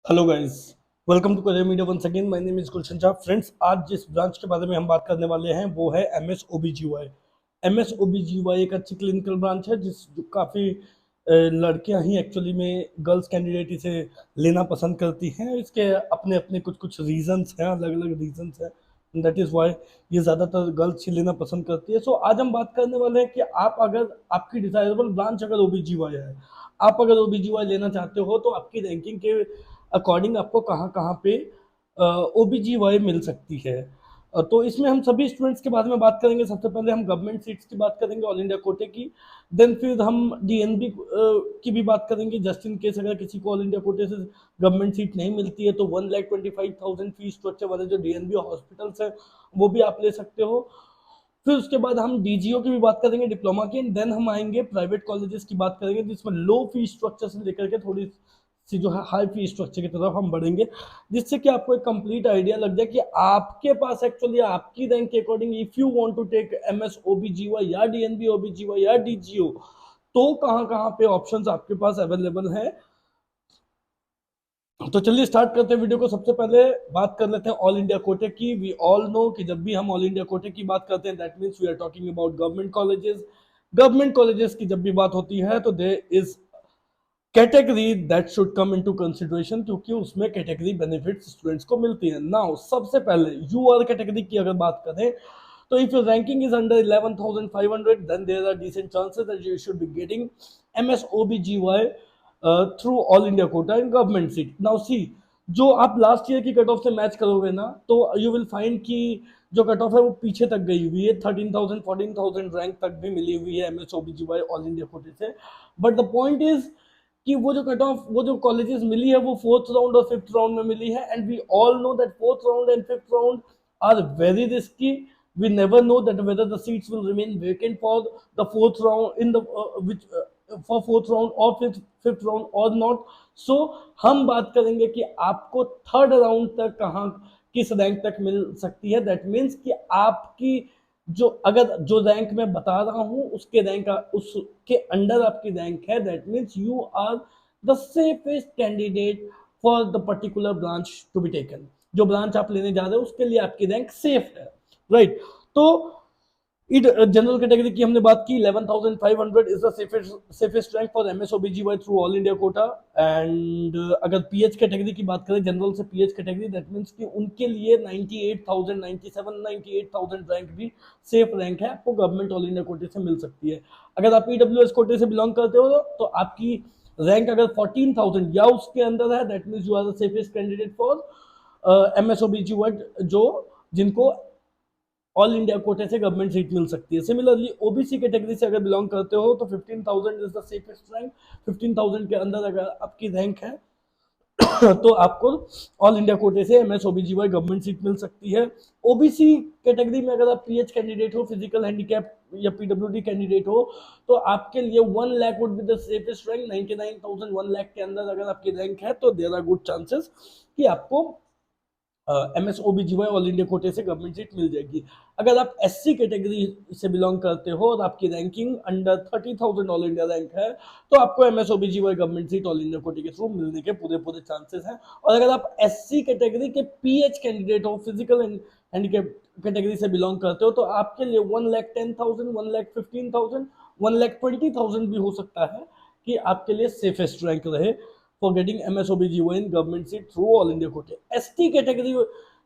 Hello guys, welcome to career media once again. My name is Gulshan Shah. Friends, आज जिस branch के बारे में हम बात करने वाले हैं वो है एमएस ओबीजीवाई। एमएस ओबीजीवाई एक अच्छी क्लिनिकल ब्रांच है जो काफ़ी लड़कियां ही एक्चुअली में गर्ल्स कैंडिडेट इसे लेना पसंद करती हैं। इसके अपने अपने कुछ कुछ रीजंस हैं, अलग अलग रीजंस हैं। दैट इज़ वाई ये ज़्यादातर गर्ल्स ही लेना पसंद करती है। सो आज हम बात करने वाले हैं कि आप अगर आपकी डिजायरेबल ब्रांच अगर ओबीजीवाई है, आप अगर ओबीजीवाई लेना चाहते हो तो आपकी रैंकिंग के अकॉर्डिंग आपको कहाँ कहाँ पे ओबीजीवाई मिल सकती है। तो इसमें हम सभी स्टूडेंट्स के बारे में बात करेंगे। सबसे पहले हम गवर्नमेंट सीट्स की बात करेंगे, ऑल इंडिया कोटे की। देन फिर हम डीएनबी की भी बात करेंगे, जस्ट इन केस अगर किसी को ऑल इंडिया कोटे से गवर्नमेंट सीट नहीं मिलती है तो 1,25,000 फीस स्ट्रक्चर वाले जो डीएनबी हॉस्पिटल्स हैं वो भी आप ले सकते हो। फिर उसके बाद हम डीजीओ की भी बात करेंगे, डिप्लोमा की। देन हम आएंगे प्राइवेट कॉलेजेस की बात करेंगे जिसमें लो फीस स्ट्रक्चर से लेकर के थोड़ी सी जो है हाई फीस स्ट्रक्चर की तरफ हम बढ़ेंगे, जिससे कि आपको एक कंप्लीट आइडिया लग जाए कि आपके पास एक्चुअली आपकी रैंक के according if you want to take MS OBGY या डीएनबी ओबीजीवाई या डीजीओ तो कहां कहां पे ऑप्शंस आपके पास अवेलेबल हैं। तो चलिए स्टार्ट करते हैं वीडियो को। सबसे पहले बात कर लेते हैं ऑल इंडिया कोटे की। वी ऑल नो कि जब भी हम ऑल इंडिया कोटे की बात करते हैं that means we are talking about government colleges. Government colleges की जब भी बात होती है तो there is category that should come into consideration, क्योंकि उसमें कैटेगरी बेनिफिट्स स्टूडेंट्स को मिलती है। नाउ सबसे पहले यूआर कैटेगरी की अगर बात करें तो if your ranking is under 11,500 then there are decent chances that you should be getting MS OBGY through all India quota in government seat. Now see, जो आप लास्ट ईयर की कट ऑफ से match करोगे ना तो you will find कि जो cut off है वो पीछे तक गई हुई है, 13,000 14,000 रैंक तक भी मिली हुई है एमएस ओबीजीवाई ऑल इंडिया कोटे से। बट द पॉइंट इज कि वो जो कट ऑफ वो जो कॉलेजेस मिली है वो फोर्थ राउंड और फिफ्थ राउंड में मिली है, and we all know that fourth round and fifth round are very risky. We never know that whether the seats will remain vacant for the fourth round in the which for fourth round or fifth round or not. So हम बात करेंगे कि आपको third round तक कहाँ किस rank तक मिल सकती है। दैट मीन्स कि आपकी जो अगर जो रैंक मैं बता रहा हूँ उसके रैंक उसके अंडर आपकी रैंक है, that means you are the safest candidate for the particular branch to be taken. जो ब्रांच आप लेने जा रहे हो उसके लिए आपकी रैंक सेफ है, राइट। तो इट जनरल कैटेगरी की हमने बात की, 11,500 is the safest rank for MS OBGY through all India quota. And अगर पीएच कैटेगरी की बात करें, जनरल से पीएच कैटेगरी, दैट मींस कि उनके लिए 98,000 97 98,000 रैंक भी सेफ रैंक है, आपको गवर्नमेंट ऑल इंडिया कोटे से मिल सकती है। अगर आप ईडब्ल्यूएस कोटे से बिलोंग करते हो तो आपकी रैंक अगर 14,000 या उसके अंदर है, that means you are the safest candidate for MS OBGY जो जिनको ऑल इंडिया कोटे से गवर्नमेंट सीट मिल सकती है। सिमिलरली ओबीसी कैटेगरी से अगर बिलोंग करते हो तो 15,000 इज द सेफेस्ट रैंक। 15,000 के अंदर अगर आपकी रैंक है तो आपको ऑल इंडिया कोटे से एमएस ओबीजीवाई गवर्नमेंट सीट मिल सकती है। ओबीसी कैटेगरी में अगर आप पीएच कैंडिडेट हो, फिजिकल हैंडीकैप या पीडब्ल्यूडी कैंडिडेट हो तो आपके लिए 1 lakh would be the safest rank. 99,000 1 lakh के अंदर अगर आपकी रैंक है तो देयर आर गुड चांसेस कि आपको एमएस ओबीजीवाई ऑल इंडिया कोटे से गवर्नमेंट सीट मिल जाएगी। अगर आप एससी कैटेगरी से बिलोंग करते हो और आपकी ranking under 30,000 all India rank है तो आपको MS OBGY government seat all India कोटे के थ्रू मिलने के पूरे पूरे चांसेस हैं। और अगर आप एससी कैटेगरी के पीएच कैंडिडेट हो, फिजिकल हैंडीकैप कैटेगरी से बिलोंग करते हो तो आपके लिए 1,10,000 1,15,000 1,20,000 भी हो सकता है कि आपके लिए सेफेस्ट रैंक रहे for getting MS OBGYN in government seat through all India quota. ST category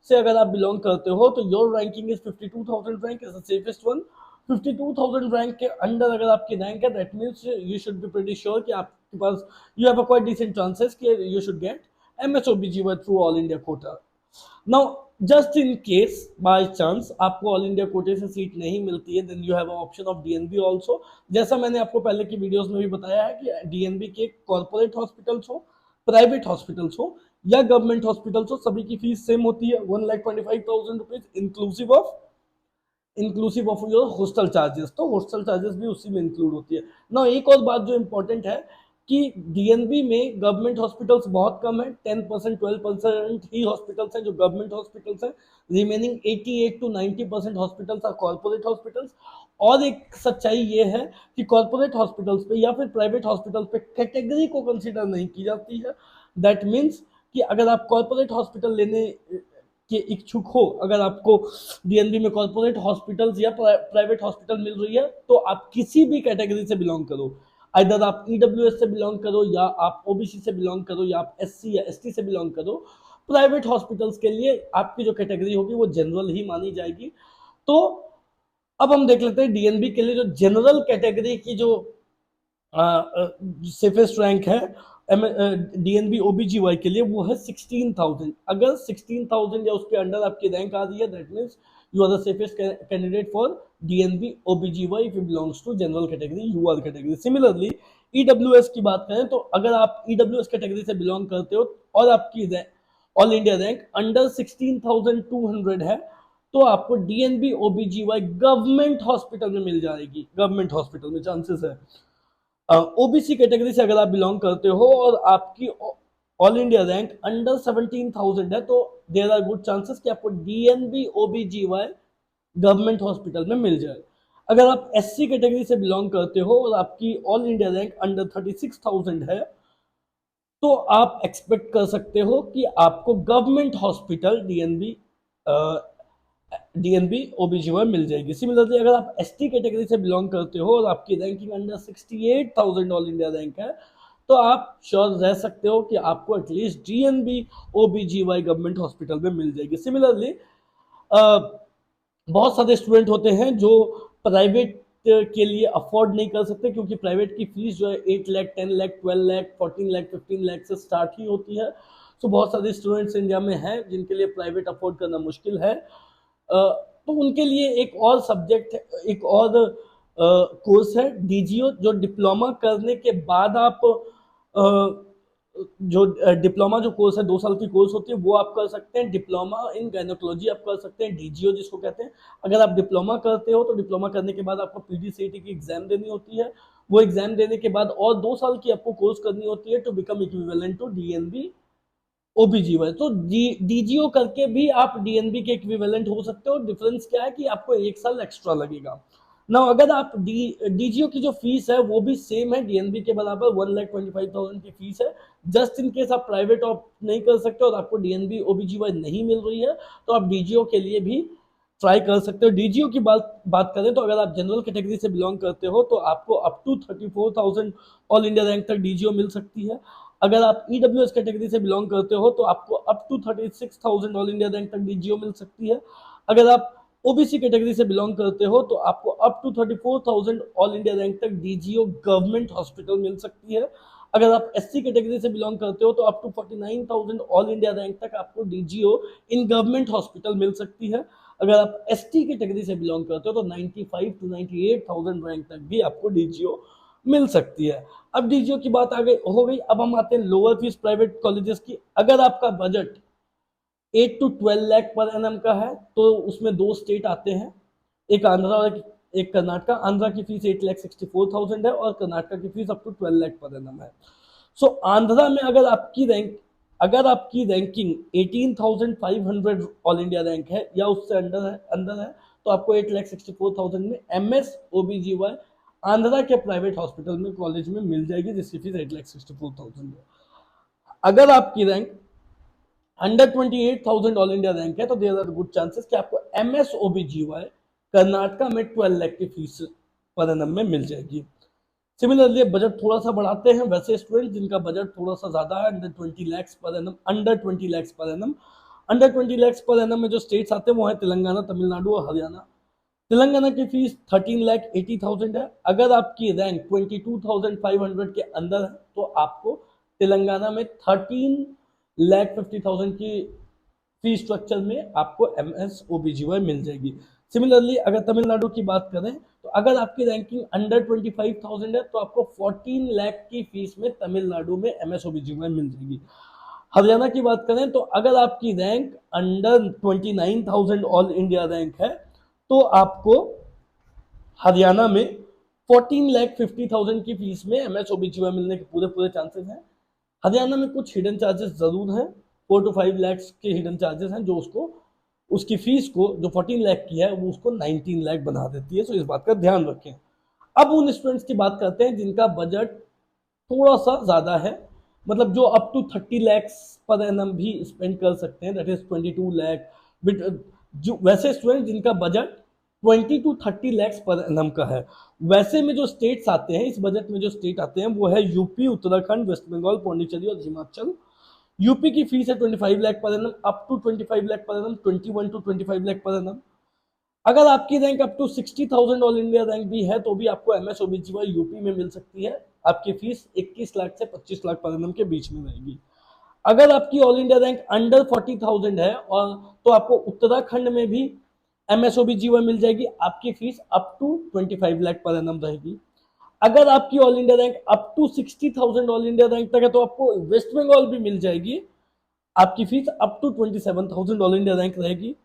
से अगर आप बिलोंग करते हो तो your ranking is 52,000 rank is the safest one. 52,000 rank के अंडर अगर आपकी रैंक है that means you should be pretty sure कि आपके पास you have a quite decent chances कि you should get MS OBGYN through all India quota. Now just in case by chance आपको all India कोटे से seat नहीं मिलती है then you have option of DNB also. जैसा मैंने आपको पहले की वीडियोस में भी बताया है कि डीएनबी के कॉर्पोरेट हॉस्पिटल्स हो, प्राइवेट हॉस्पिटल्स हो या गवर्नमेंट हॉस्पिटल्स हो, सभी की फीस सेम होती है, 1,25,000 rupees inclusive of your hostel charges. तो हॉस्टल चार्जेस भी उसी में इंक्लूड होती है ना। एक और बात जो इंपॉर्टेंट है कि डीएनबी में गवर्नमेंट हॉस्पिटल्स बहुत कम है, 10% 12% ही हॉस्पिटल्स हैं जो गवर्नमेंट हॉस्पिटल्स हैं। Remaining 88 to 90% hospitals are corporate hospitals. और एक सच्चाई ये है कि कॉर्पोरेट हॉस्पिटल्स पे या फिर प्राइवेट हॉस्पिटल्स पे कैटेगरी को कंसीडर नहीं की जाती है। दैट मीन्स कि अगर आप कॉर्पोरेट हॉस्पिटल लेने के इच्छुक हो, अगर आपको डीएनबी में कॉर्पोरेट हॉस्पिटल्स या प्राइवेट हॉस्पिटल मिल रही है, तो आप किसी भी कैटेगरी से बिलोंग करो, आइदर आप ईडब्ल्यूएस से बिलोंग करो, या आप ओबीसी से बिलोंग करो, या आप एससी या एसटी से बिलोंग करो, प्राइवेट हॉस्पिटल्स के लिए आपकी जो कैटेगरी होगी वो जनरल ही मानी जाएगी। तो अब हम देख लेते हैं डीएनबी के लिए जो जनरल कैटेगरी की जो सेफेस्ट रैंक है डीएनबी ओबीजीवाई के लिए, वो है 16,000। अगर 16,000 या उसके अंडर आपकी रैंक आ रही है, that means you are the safest candidate for DNB OBGY if you belongs to general category, UR category. Similarly EWS की बात करें तो अगर आप ईडब्ल्यूएस कैटेगरी से बिलोंग करते हो और आपकी ऑल इंडिया रैंक अंडर 16,200 है, तो आपको डीएनबी ओबीजीवाई गवर्नमेंट हॉस्पिटल में मिल जाएगी, गवर्नमेंट हॉस्पिटल में चांसेस है। ओबीसी कैटेगरी से अगर आप बिलोंग करते हो और आपकी ऑल इंडिया रैंक अंडर 17,000 है, तो देयर आर गुड चांसेस कि आपको डीएनबी ओबीजीवाई गवर्नमेंट हॉस्पिटल में मिल जाए। अगर आप एससी कैटेगरी से बिलोंग करते हो और आपकी ऑल इंडिया रैंक अंडर 36,000 है, तो आप एक्सपेक्ट कर सकते हो कि आपको गवर्नमेंट हॉस्पिटल डीएनबी ओबीजीवाई मिल जाएगी। सिमिलरली अगर आप एसटी कैटेगरी से बिलोंग करते हो और आपकी ranking under 68,000 all India rank है, तो आप श्योर रह सकते हो कि आपको at least DNB OBGY government hospital में मिल जाएगी। सिमिलरली बहुत सारे स्टूडेंट होते हैं जो प्राइवेट के लिए अफोर्ड नहीं कर सकते, क्योंकि प्राइवेट की फीस जो है 8 लाख, 10 लाख, 12 लाख, 14 लाख, 15 लाख से स्टार्ट ही होती है। तो बहुत सारे स्टूडेंट्स इंडिया में हैं जिनके लिए प्राइवेट अफोर्ड करना मुश्किल है, तो उनके लिए एक और सब्जेक्ट, एक और कोर्स है डीजीओ, जो डिप्लोमा करने के बाद आप जो डिप्लोमा जो कोर्स है 2 साल की कोर्स होती है, वो आप कर सकते हैं। डिप्लोमा इन गायनोकोलॉजी आप कर सकते हैं, डीजीओ जिसको कहते हैं। अगर आप डिप्लोमा करते हो तो डिप्लोमा करने के बाद आपको पीडीसीटी की एग्जाम देनी होती है। वो एग्जाम देने के बाद और 2 साल की आपको कोर्स करनी होती है to become equivalent to DNB OBGY. तो डीजीओ करके भी आप डीएनबी के इक्विवेलेंट हो सकते हो। डिफरेंस क्या है कि आपको 1 साल एक्स्ट्रा लगेगा ना। अगर आप डीजीओ की जो फीस है वो भी सेम है डीएनबी के बराबर, 1,25,000 की फीस है। जस्ट इन केस आप प्राइवेट ऑप्ट नहीं कर सकते और आपको डीएनबी ओबीजीवाई नहीं मिल रही है, तो आप डीजीओ के लिए भी ट्राई कर सकते हो। डीजीओ की बात करें तो अगर आप जनरल कैटेगरी से बिलोंग करते हो तो आपको up to 34,000 all India rank तक डीजीओ मिल सकती है। अगर आप ईडब्ल्यूएस कैटेगरी से बिलोंग करते हो तो आपको up to 36,000 all India rank तक डीजीओ मिल सकती है। अगर आप ओबीसी कैटेगरी से बिलोंग करते हो तो आपको up to 34,000 all India rank तक डीजीओ गवर्नमेंट हॉस्पिटल मिल सकती है। अगर आप एससी कैटेगरी से बिलोंग करते हो तो up to 49,000 all India rank तक आपको डीजीओ इन गवर्नमेंट हॉस्पिटल मिल सकती है। अगर आप एसटी कैटेगरी से बिलोंग करते हो तो 95 टू 98,000 रैंक तक भी आपको डीजीओ मिल सकती है। अब डीजीओ की बात आगे हो गई, अब हम आते हैं लोअर फीस प्राइवेट कॉलेजेस की। अगर आपका budget 8 to 12 lakh per annum का है तो उसमें 2 स्टेट आते हैं, एक आंध्रा और एक कर्नाटका। आंध्रा की फीस 8,64,000 है और कर्नाटका की fees up to 12 lakh per annum है। सो आंध्रा में अगर आपकी रैंकिंग 18,500 ऑल इंडिया रैंक है या उससे अंदर है तो आपको 8,64,000 में एमएस ओबीजीवाई आंध्रा के प्राइवेट हॉस्पिटल में कॉलेज में मिल जाएगी, जिसकी फीस 8,64,000 है। अगर आपकी rank under 28,000 all India rank है तो देयर आर गुड चांसेस कि आपको एमएस ओबीजीवाई कर्नाटका में 12 लाख की फीस पर एनम में मिल जाएगी। सिमिलरली बजट थोड़ा सा बढ़ाते हैं वैसे स्टूडेंट जिनका बजट थोड़ा सा ज्यादा है, under 20 lakh per annum. Under 20 lakh per annum में जो स्टेट्स आते हैं वो है तेलंगाना, तमिलनाडु और हरियाणा। तेलंगाना की फीस 13,80,000 है। अगर आपकी रैंक 22,500 के अंदर है तो आपको तेलंगाना में 13,50,000 की फीस स्ट्रक्चर में आपको एमएस ओबीजीवाई मिल जाएगी। सिमिलरली अगर तमिलनाडु की बात करें तो अगर आपकी रैंकिंग अंडर 25,000 है तो आपको 14 लाख की फीस में तमिलनाडु में एमएस ओबीजीवाई मिल जाएगी। हरियाणा की बात करें तो अगर आपकी rank under 29,000 all India rank है तो आपको हरियाणा में 14,50,000 की फीस में एमएस ओबीजीवाई मिलने के पूरे चांसेस हैं। हरियाणा में कुछ हिडन चार्जेस जरूर हैं, 4 to 5 लाख के हिडन चार्जेस हैं, जो उसकी फीस को जो 14 लाख की है वो उसको 19 लाख बना देती है। सो इस बात का ध्यान रखें। अब उन स्टूडेंट्स की बात करते हैं जिनका बजट थोड़ा सा ज्यादा है, मतलब जो up to 30 lakhs per annum भी स्पेंड कर सकते हैं, दैट इज 22 लाख। जो वैसे स्टूडेंट जिनका budget 20 to 30 lakhs per annum का है, वैसे में जो स्टेट्स आते हैं, इस बजट में जो स्टेट आते हैं वो है यूपी, उत्तराखंड, वेस्ट बंगाल, पौंडीचेरी और हिमाचल। यूपी की फीस है 25 lakh per annum, up to 25 lakh per annum, 21 to 25 lakh पर एनम। अगर आपकी rank up to 60,000 all India rank भी है तो भी आपको एमएस ओबीजीवाई यूपी में मिल सकती है। आपकी फीस 21 लाख से 25 लाख पर एनम के बीच में रहेगी। अगर आपकी ऑल इंडिया रैंक अंडर 40,000 है और तो आपको उत्तराखंड में भी एमएस ओबीजीवाई मिल जाएगी। आपकी fees up to 25 lakh per annum रहेगी। अगर आपकी all India rank up to 60,000 all India rank तक है तो आपको वेस्ट बंगाल भी मिल जाएगी। आपकी fees up to 27,000 all India rank रहेगी।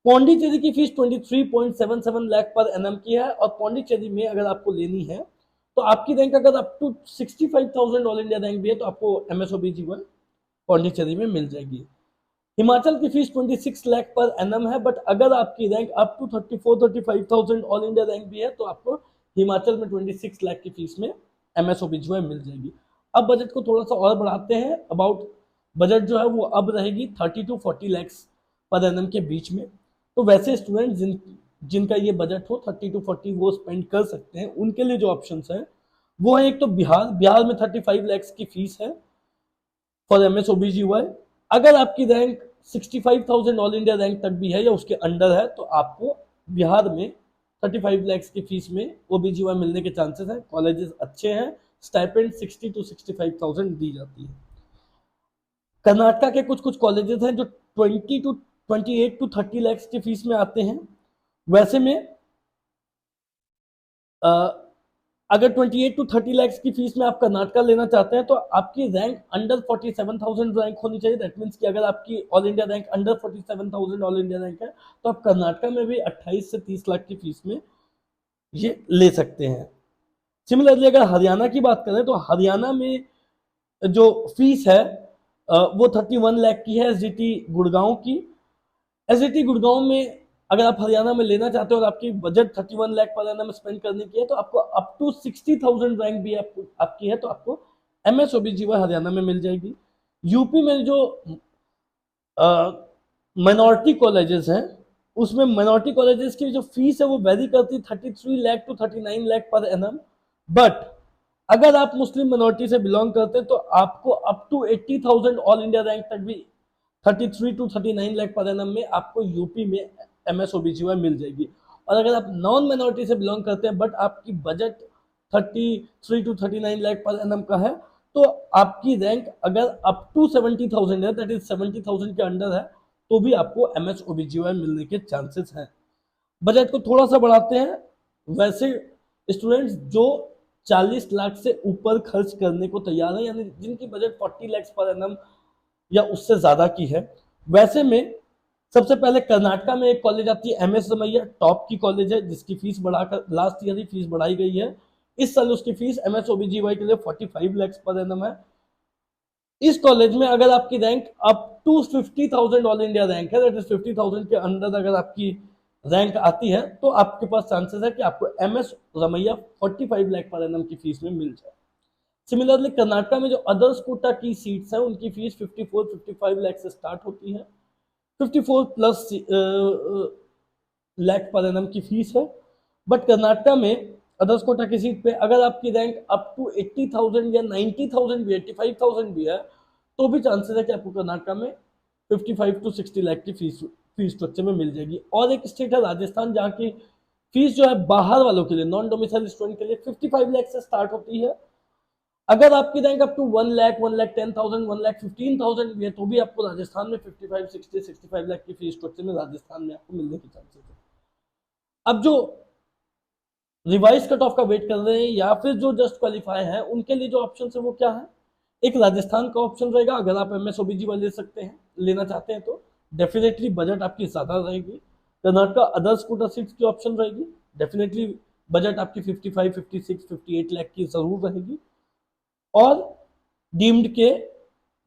पौंडीचेरी की फीस 23.77 लाख पर एनम की है और पौंडीचेरी में अगर आपको लेनी है तो आपकी रैंक अगर up to 65,000 all India rank भी है तो आपको एमएसओबीजी1 पौंडीचेरी में मिल जाएगी। हिमाचल की फीस 26 लाख पर एनम है, बट अगर आपकी rank up to 34-35,000 all India rank भी है तो आपको हिमाचल में 26 लाख की फीस में एमएसओबीजी1 मिल जाएगी। अब बजट को थोड़ा सा और बढ़ाते हैं। अबाउट बजट जो है वो अब रहेगी 30 to 40 लाख पर एनम के बीच में। तो वैसे स्टूडेंट जिनका ये बजट हो 30 to 40 वो स्पेंड कर सकते हैं। उनके लिए जो ऑप्शंस हैं वो है एक तो बिहार में 35 लाख की फीस है फॉर एमएसओबीजीवाई। अगर आपकी रैंक 65,000 ऑल इंडिया रैंक तक भी है या उसके अंडर है तो आपको बिहार में 35 लाख की फीस में ओबीजीवाई मिलने के चांसेस हैं। कॉलेजेस अच्छे हैं, स्टाइपेंड 60 to 65,000 दी जाती है। कर्नाटक के कुछ कॉलेजेस हैं जो 28 to 30 लाख की फीस में आते हैं। वैसे में अगर 28 to 30 लाख की फीस में आप कर्नाटका लेना चाहते हैं तो आपकी रैंक अंडर 47,000 रैंक होनी चाहिए। दैट मीन्स कि अगर आपकी all India rank under 47,000 all India rank है तो आप कर्नाटका में भी 28 से 30 लाख की फीस में ये ले सकते हैं। सिमिलरली अगर हरियाणा की बात करें तो हरियाणा में जो फीस है वो 31 लाख की है एसडीटी गुड़गांव की। एसडीटी गुड़गांव में अगर आप हरियाणा में लेना चाहते हो और आपकी budget 31 lakh per annum spend करने की है तो आपको अप टू 60,000 रैंक भी आपकी है तो आपको एमएसओबीजीवाई हरियाणा में मिल जाएगी। यूपी में जो माइनॉरिटी कॉलेजेस हैं उसमें माइनॉरिटी कॉलेजेस की जो फीस है वो वेरी करती है 33 lakh to 39 lakh per annum. But अगर आप मुस्लिम माइनॉरिटी से बिलोंग करते हैं तो आपको up to 80,000 all India rank तक भी 33 to 39 लाख पर एनम में आपको यूपी में एमएसओबीजीवाई मिल जाएगी। और अगर आप नॉन माइनॉरिटी से बिलोंग करते हैं बट आपकी budget 33 to 39 lakh per annum का है तो आपकी रैंक अगर अप टू 70,000 है, दैट इज 70,000 के अंडर है, तो भी आपको एमएसओबीजीवाई मिलने के चांसेस हैं। बजट को थोड़ा सा बढ़ाते हैं। वैसे स्टूडेंट्स जो 40 लाख से ऊपर खर्च करने को तैयार है, यानी जिनकी बजट 40 लाख पर एनम या उससे ज्यादा की है, वैसे में सबसे पहले कर्नाटका में एक कॉलेज आती है एमएस रमैया, टॉप की कॉलेज है जिसकी फीस बढ़ाकर लास्ट ईयर ही फीस बढ़ाई गई है। इस साल उसकी फीस एमएसओबीजीवाई के लिए 45 लाख पर एनम है। इस कॉलेज में अगर आपकी rank up to 50,000 all India rank है, दैट इज 50,000 के अंदर अगर आपकी रैंक आती है तो आपके पास चांसेस है कि आपको एमएस रमैया 45 लाख पर एनम की फीस में मिल जाए। सिमिलरली कर्नाटका में जो अदर्स कोटा की सीट्स हैं उनकी फीस 54-55 लाख से स्टार्ट होती है। 54+ लाख पर एनम की फीस है। बट कर्नाटका में अदर्स कोटा की सीट पे अगर आपकी रैंक अप टू 80,000 या 90,000 भी 85,000 भी है तो भी चांसेस है कि आपको कर्नाटका में 55 to 60 लाख की फीस स्ट्रक्चर में मिल जाएगी। और एक स्टेट है राजस्थान जहाँ की फीस जो है बाहर वालों के लिए, नॉन डोमिसाइल स्टूडेंट के लिए 55 लाख से स्टार्ट होती है। अगर आपकी रैंक अप टू 1 लाख, 1,10,000, 1,15,000 भी है तो भी आपको राजस्थान में 55, 60, 65 लाख की फीस स्ट्रक्चर में राजस्थान में आपको मिलने के चांसेस है। अब जो रिवाइज कट ऑफ का वेट कर रहे हैं या फिर जो जस्ट क्वालिफाई है उनके लिए जो ऑप्शन है वो क्या है? एक राजस्थान का ऑप्शन रहेगा। अगर आप एमएसओबीजीवाई ले सकते हैं, लेना चाहते हैं तो डेफिनेटली बजट आपकी ज्यादा रहेगी। कर्नाटका अदर्स कोटा सीट्स की ऑप्शन रहेगी, डेफिनेटली बजट आपकी 55, 56, 58 लाख की जरूर रहेगी। और डीम्ड के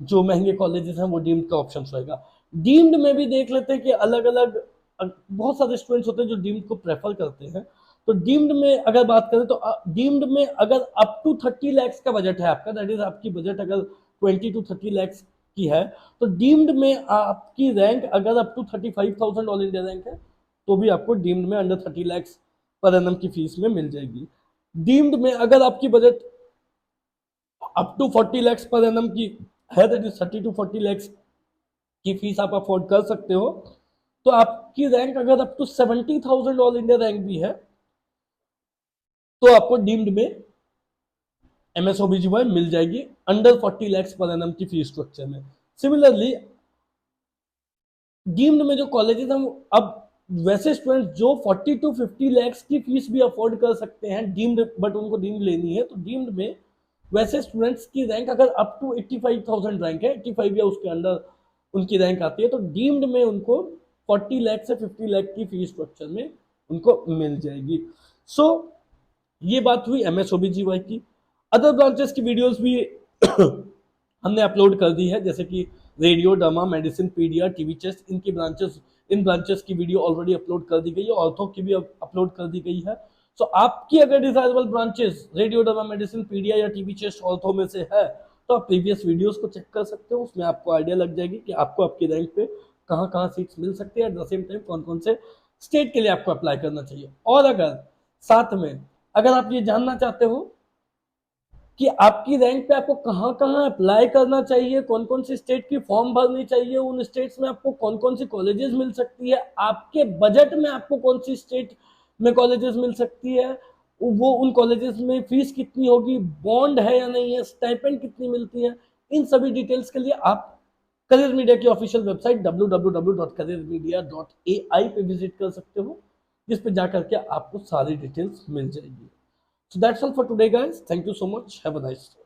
जो महंगे कॉलेजेस हैं वो डीम्ड का ऑप्शन रहेगा। डीम्ड में भी देख लेते हैं कि अलग अलग बहुत सारे स्टूडेंट्स होते हैं जो डीम्ड को प्रेफर करते हैं। तो डीम्ड में अगर बात करें तो डीम्ड में अगर अप टू 30 लाख का बजट है आपका, दैट इज आपकी बजट अगर 20 to 30 lakhs की है, तो डीम्ड में आपकी रैंक अगर up to 35,000 all India rank है तो भी आपको डीम्ड में अंडर 30 lakhs पर एनम की फीस में मिल जाएगी। डीम्ड में अगर आपकी budget up to 40 lakhs per annum की है, दैट इज 30 to 40 lakhs की फीस आप अफोर्ड कर सकते हो, तो आपकी रैंक अगर up to 70,000 all India rank भी है तो आपको डीम्ड में MSOBGY मिल जाएगी अंडर 40 lakhs पर एनम की फीस स्ट्रक्चर में। सिमिलरली डीम्ड में जो कॉलेजेस हम अब वैसे स्टूडेंट जो 40 to 50 lakhs की फीस भी अफोर्ड कर सकते हैं डीम्ड, बट उनको डीम्ड लेनी है, तो डीम्ड में वैसे स्टूडेंट्स की रैंक अगर अप टू 85,000 रैंक है, 85 या उसके अंडर उनकी रैंक आती है, तो डीम्ड में उनको 40 लाख से 50 लाख की फीस स्ट्रक्चर में उनको मिल जाएगी। सो ये बात हुई MSOBGY की। अदर ब्रांचेस की वीडियोस भी हमने अपलोड कर दी है, जैसे कि radio, derma, medicine, pedia, TV chest, इन ब्रांचेस की वीडियो ऑलरेडी अपलोड कर दी गई है, ऑर्थो की भी अपलोड कर दी गई है। सो आपकी अगर desirable branches radio, derma, medicine, pedia या टीवी चेस्ट, ऑर्थो में से है तो आप प्रीवियस वीडियोस को चेक कर सकते हो, उसमें आपको आइडिया लग जाएगी कि आपको आपकी रैंक पे कहाँ कहाँ सीट्स मिल सकती है, एट द सेम टाइम कौन कौन से स्टेट के लिए आपको अप्लाई करना चाहिए। और अगर साथ में अगर आप ये जानना चाहते हो कि आपकी रैंक पे आपको कहाँ कहाँ अप्लाई करना चाहिए, कौन कौन सी स्टेट की फॉर्म भरनी चाहिए, उन स्टेट्स में आपको कौन कौन सी कॉलेजेस मिल सकती है, आपके बजट में आपको कौन सी स्टेट में कॉलेजेस मिल सकती है, वो उन कॉलेजेस में फीस कितनी होगी, बॉन्ड है या नहीं है, स्टाइपेंड कितनी मिलती है, इन सभी डिटेल्स के लिए आप करियर मीडिया की ऑफिशियल वेबसाइट www.careermedia.ai पे विजिट कर सकते हो, जिस पे जाकर के आपको सारी डिटेल्स मिल जाएगी। So that's all for today, guys. Thank you so much. Have a nice day.